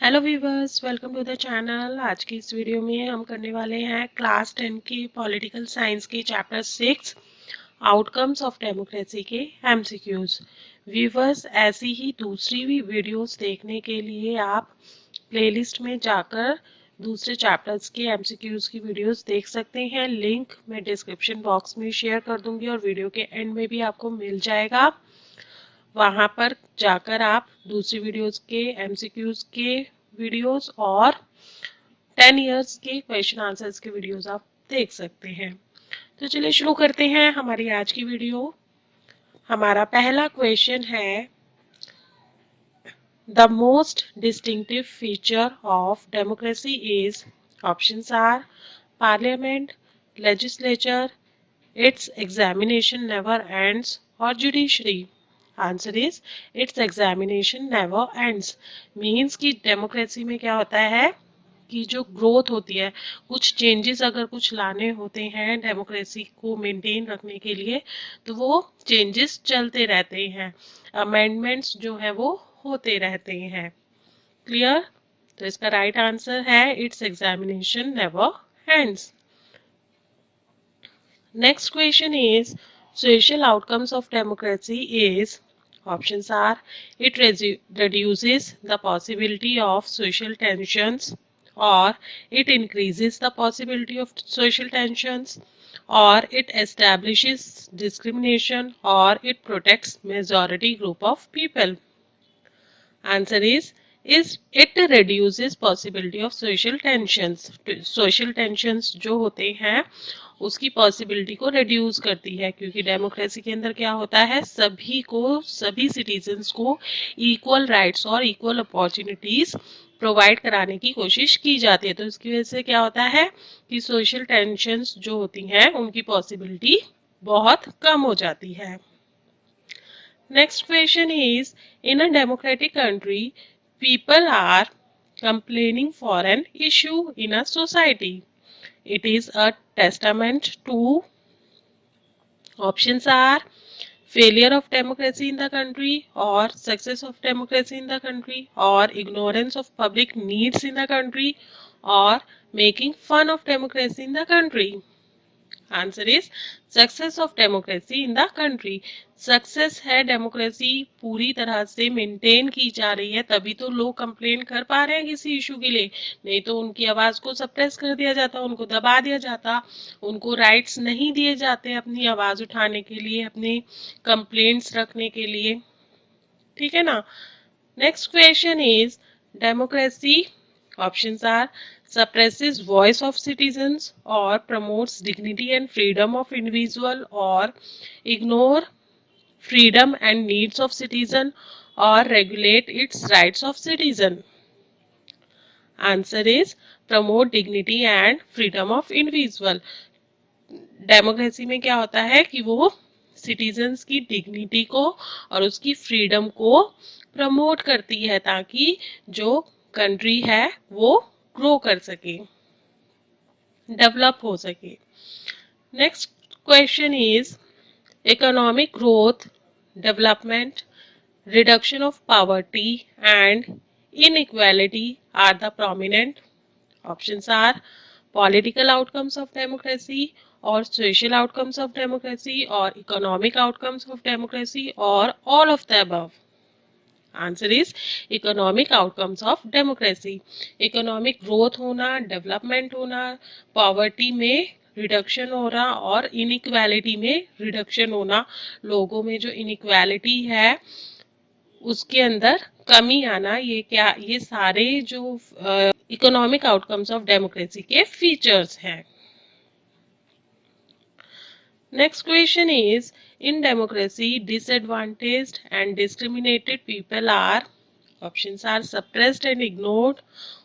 Hello viewers, welcome to the channel. आज की इस वीडियो में हम करने वाले हैं क्लास 10 के पॉलिटिकल साइंस के चैप्टर 6 आउटकम्स ऑफ डेमोक्रेसी के एमसीक्यूज। वीवर्स, ऐसी ही दूसरी भी वीडियोस देखने के लिए आप प्लेलिस्ट में जाकर दूसरे चैप्टर्स के एमसीक्यूज की वीडियोस देख सकते हैं। लिंक मैं डिस्क्रिप्शन बॉक्स में शेयर कर दूंगी और वीडियो के एंड में भी आपको मिल जाएगा। वहां पर जाकर आप दूसरी वीडियोस के एमसीक्यूज के वीडियोस और 10 इयर्स के क्वेश्चन आंसर्स के वीडियोस आप देख सकते हैं। तो चलिए शुरू करते हैं हमारी आज की वीडियो। हमारा पहला क्वेश्चन है, the most distinctive feature of democracy is, options are parliament, legislature, its examination never ends, or judiciary. Answer is its examination never ends. Means कि डेमोक्रेसी में क्या होता है कि जो ग्रोथ होती है, कुछ चेंजेस अगर कुछ लाने होते हैं डेमोक्रेसी को मेंटेन रखने के लिए, तो वो चेंजेस चलते रहते हैं, अमेंडमेंट्स जो है वो होते रहते हैं। क्लियर? तो इसका राइट आंसर है it's examination never ends. Next question is, social outcomes of democracy is, options are, it reduces the possibility of social tensions, or it increases the possibility of social tensions, or it establishes discrimination, or it protects majority group of people. Answer is it reduces possibility of social tensions. social tensions जो होते हैं उसकी possibility को reduce करती है, क्योंकि democracy के अंदर क्या होता है, सभी सिटीजन्स को इक्वल राइट्स और इक्वल अपॉर्चुनिटीज प्रोवाइड कराने की कोशिश की जाती है। तो इसकी वजह से क्या होता है कि सोशल टेंशंस जो होती हैं उनकी पॉसिबिलिटी बहुत कम हो जाती है। Next question is, in a democratic country, people are complaining for an issue in a society. It is a testament to, options are, failure of democracy in the country, or success of democracy in the country, or ignorance of public needs in the country, or making fun of democracy in the country. Answer is success of democracy in the country. Success है, democracy पूरी तरह से maintain की जा रही है, तभी तो लोग कंप्लेन कर पा रहे हैं किसी इशू के लिए। नहीं तो उनकी आवाज को सप्रेस कर दिया जाता, उनको दबा दिया जाता, उनको राइट्स नहीं दिए जाते अपनी आवाज उठाने के लिए, अपने कंप्लेंट्स रखने के लिए। ठीक है ना। Next question is, democracy, options are, suppresses voice of citizens, or promotes dignity and freedom of individual, or ignore freedom and needs of citizen, or regulate its rights of citizen. Answer is promote dignity and freedom of individual. Democracy में क्या होता है कि वो citizens की dignity को और उसकी फ्रीडम को प्रमोट करती है, ताकि जो कंट्री है वो ग्रो कर सके, डेवलप हो सके। Next question is, economic growth, development, reduction of poverty and inequality are the prominent, options are, political outcomes of democracy, or social outcomes of democracy, or economic outcomes of democracy, or all of the above. Answer is economic outcomes of democracy. Economic growth होना, development होना, poverty में reduction हो रहा और inequality में reduction होना, लोगों में जो इनइक्वालिटी है उसके अंदर कमी आना, ये सारे जो इकोनॉमिक आउटकम्स ऑफ डेमोक्रेसी के फीचर्स हैं। Next question is, in democracy, disadvantaged and discriminated people are, options are, suppressed and ignored,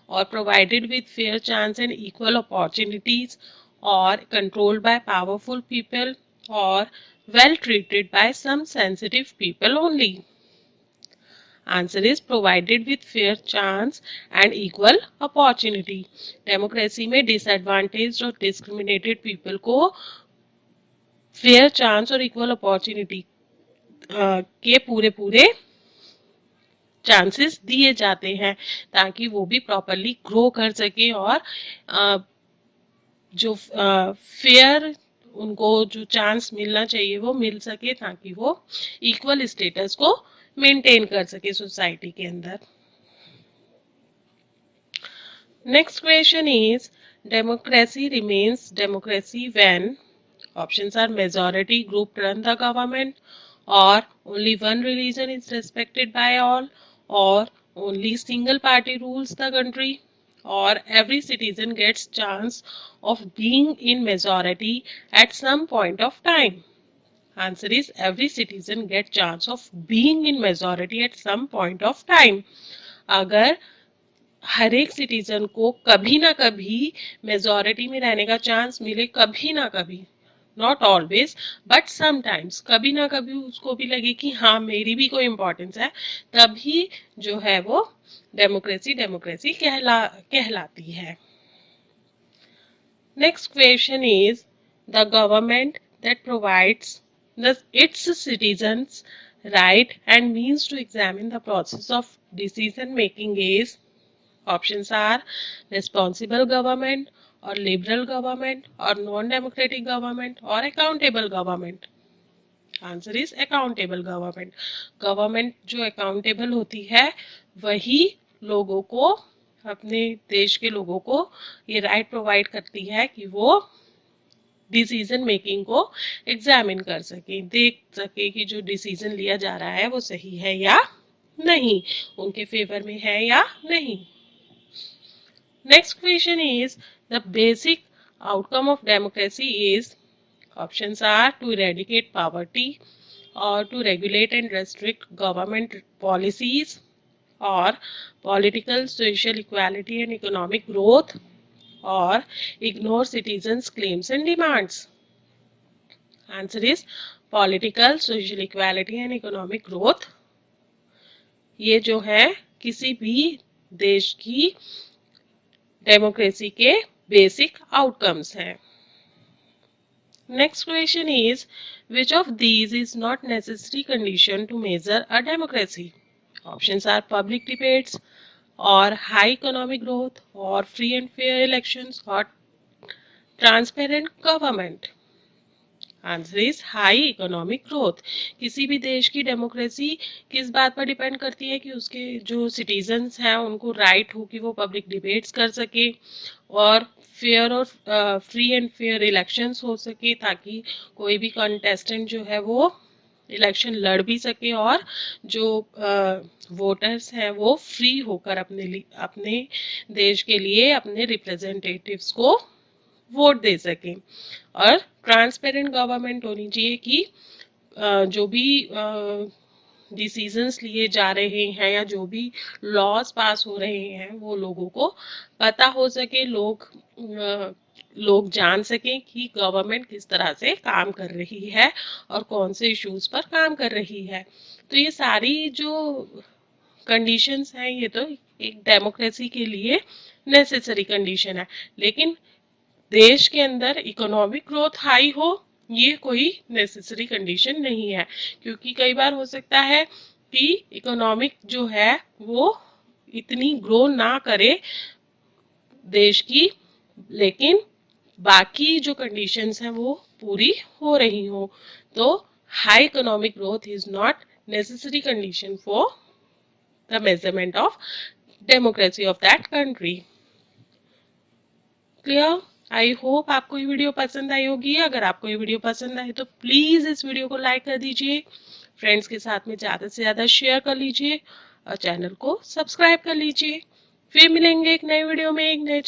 or provided with fair chance and equal opportunities, or controlled by powerful people, or well treated by some sensitive people only. Answer is provided with fair chance and equal opportunity. Democracy में disadvantaged और discriminated people को fair chance और equal opportunity के पूरे chances दिए जाते हैं ताकि वो भी प्रॉपरली ग्रो कर सके और जो फेयर उनको जो चांस मिलना चाहिए वो मिल सके ताकि वो इक्वल स्टेटस को मेंटेन कर सके सोसाइटी के अंदर। Next question is democracy remains democracy when options are majority group run the government or only one religion is respected by all or only single party rules the country or every citizen gets chance of being in majority at some point of time. Answer is every citizen get chance of being in majority at some point of time. अगर हर एक citizen को कभी ना कभी majority में रहने का chance मिले, कभी ना कभी, नॉट ऑलवेज बट समटाइम्स, कभी ना कभी उसको भी लगे कि हाँ मेरी भी कोई इम्पोर्टेंस है, तभी जो है वो डेमोक्रेसी डेमोक्रेसी कहलाती है। Next question is the government that provides its citizens right and means to examine the process of decision making is options are responsible government or liberal government or non-democratic government or accountable government. Answer is accountable government. Government जो accountable होती है वही लोगों को, अपने देश के लोगों को ये राइट प्रोवाइड करती है कि वो डिसीजन मेकिंग को एग्जामिन कर सके, देख सके कि जो डिसीजन लिया जा रहा है वो सही है या नहीं, उनके फेवर में है या नहीं। Next question is the basic outcome of democracy is options are to eradicate poverty or to regulate and restrict government policies or political social equality and economic growth or ignore citizens claims and demands. Answer is political social equality and economic growth। ये जो है किसी भी देश की democracy के basic outcomes हैं। Next question is which of these is not necessary condition to measure a democracy. Options are public debates और हाई इकोनॉमिक ग्रोथ और फ्री एंड फेयर इलेक्शंस और transparent government. Answer is high economic growth. किसी भी देश की democracy किस बात पर डिपेंड करती है कि उसके जो सिटीजन्स हैं उनको राइट हो कि वो पब्लिक डिबेट्स कर सके और फेयर और फ्री एंड फेयर इलेक्शंस हो सके ताकि कोई भी कंटेस्टेंट जो है वो इलेक्शन लड़ भी सके और जो वोटर्स हैं वो फ्री होकर अपने देश के लिए अपने रिप्रेजेंटेटिव्स को वोट दे सकें। और ट्रांसपेरेंट गवर्नमेंट होनी चाहिए कि जो भी डिसीजंस लिए जा रहे हैं या जो भी लॉज पास हो रहे हैं वो लोगों को पता हो सके, लोग जान सकें कि गवर्नमेंट किस तरह से काम कर रही है और कौन से इश्यूज पर काम कर रही है। तो ये सारी जो कंडीशंस हैं ये तो एक डेमोक्रेसी के लिए नेसेसरी कंडीशन है, लेकिन देश के अंदर इकोनॉमिक ग्रोथ हाई हो ये कोई नेसेसरी कंडीशन नहीं है, क्योंकि कई बार हो सकता है कि इकोनॉमिक जो है वो इतनी ग्रो ना करे देश की, लेकिन बाकी जो कंडीशंस हैं वो पूरी हो रही हो। तो high economic growth is not necessary condition for the measurement of democracy of that country. Clear? I hope आपको ये वीडियो पसंद आई होगी। अगर आपको ये वीडियो पसंद आए तो प्लीज इस वीडियो को लाइक कर दीजिए, फ्रेंड्स के साथ में ज्यादा से ज्यादा शेयर कर लीजिए और चैनल को सब्सक्राइब कर लीजिए। फिर मिलेंगे एक नए वीडियो में एक नए